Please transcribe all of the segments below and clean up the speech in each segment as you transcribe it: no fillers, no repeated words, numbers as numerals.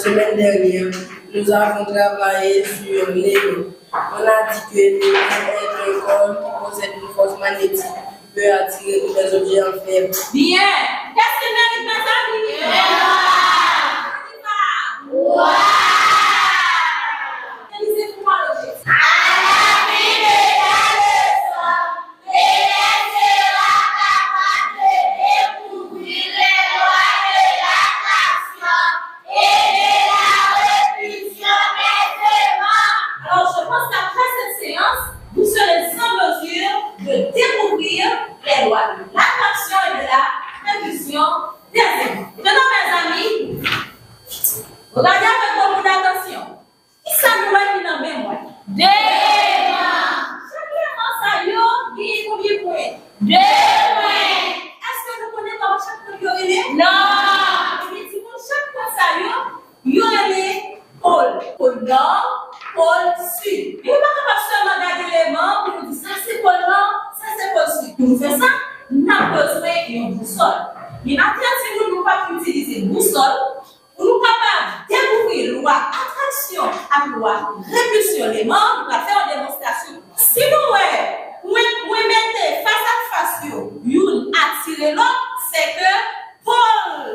semaine dernière, nous avons travaillé sur les mots. On a dit que les est un corps qui possède une force magnétique qui peut attirer des objets en fer. Bien! Qu'est-ce que mérite mes amis? Wow! Lisez-moi l'objectif. Alors, je pense qu'après cette séance, vous serez en mesure de découvrir les lois de l'attraction et de la répulsion des éléments. Maintenant, mes amis, regardez avec beaucoup d'attention. Qui ça nous est qui n'en mémoire? Deux mains. Chaque élément, ça y est, combien de points? Deux points. Est-ce que nous connaissons comment chaque point y est? Non. Effectivement, chaque point, ça y est, pôle. Pôle nord, pôle sud. Mais on ne va pas seulement regarder l'élément pour nous dire ça c'est pôle nord, ça c'est pôle sud. Pour nous faire ça, nous avons besoin d'une boussole. Mais maintenant, si nous ne pouvons pas utiliser une boussole, pour nous capables de découvrir la loi attraction et la loi répulsion des membres, nous allons faire une démonstration. Si nous mettez face à face, nous attirez l'autre, c'est que pôle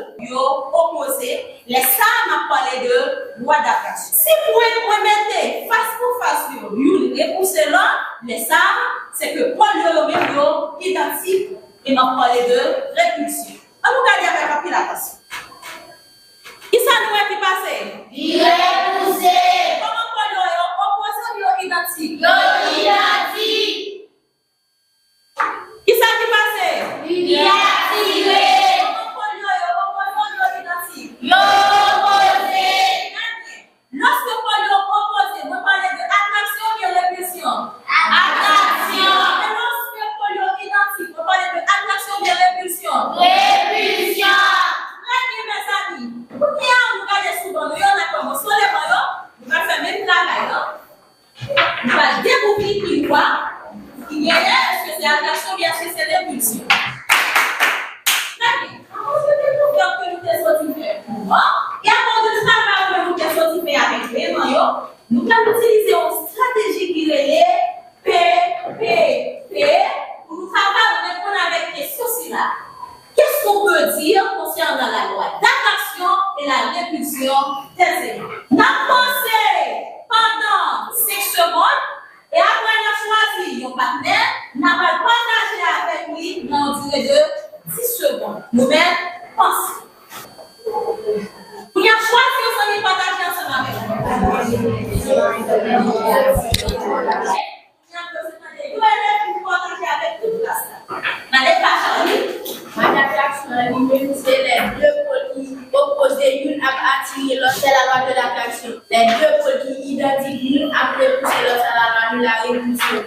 opposé, les femmes ont parlé de loi d'attraction. Si vous mettez face pour face, vous repoussez l'autre, les femmes, c'est que pôle est identique et nous parlé de répulsion. On nous regarde avec la pile attention. Qui ça nous est qui passe? Il est poussé. Comment pôle opposé ou identique? Identique. Qui ça qui passe? Il est attiré. Lorsque Paul opposé, vous parlez de attraction ou de répulsion? Attraction. Et lorsque Paul identique, vous parlez de attraction ou de répulsion? Répulsion. Très bien, mes amis. Pour bien vous regardez souvent, nous en a commencé les maillots, nous allons faire même travail. Nous allons découvrir qui voit, qui gagne, est-ce que c'est attraction ou bien est-ce que c'est répulsion? Très bien. Comment est-ce que nous sommes sortis faire? Et à cause de travail que nous sommes sortis faire avec les maillots, nous allons utiliser une stratégie qui est PPP pour nous travailler avec les questions là. Qu'est-ce qu'on peut dire concernant la loi d'attraction et la répulsion des éléments? Nous avons pensé pendant 5 secondes et après nous avons choisi nos partenaires, nous avons partagé avec lui dans une durée de 10 secondes. Nous-mêmes, pensons. Vous avez choisi de partager ensemble avec nous. C'est les deux pôles qui opposés, l'une a attiré l'autre, c'est la loi de l'attraction. Les deux pôles qui identiques, l'une a repoussé l'autre, c'est la loi de la répulsion.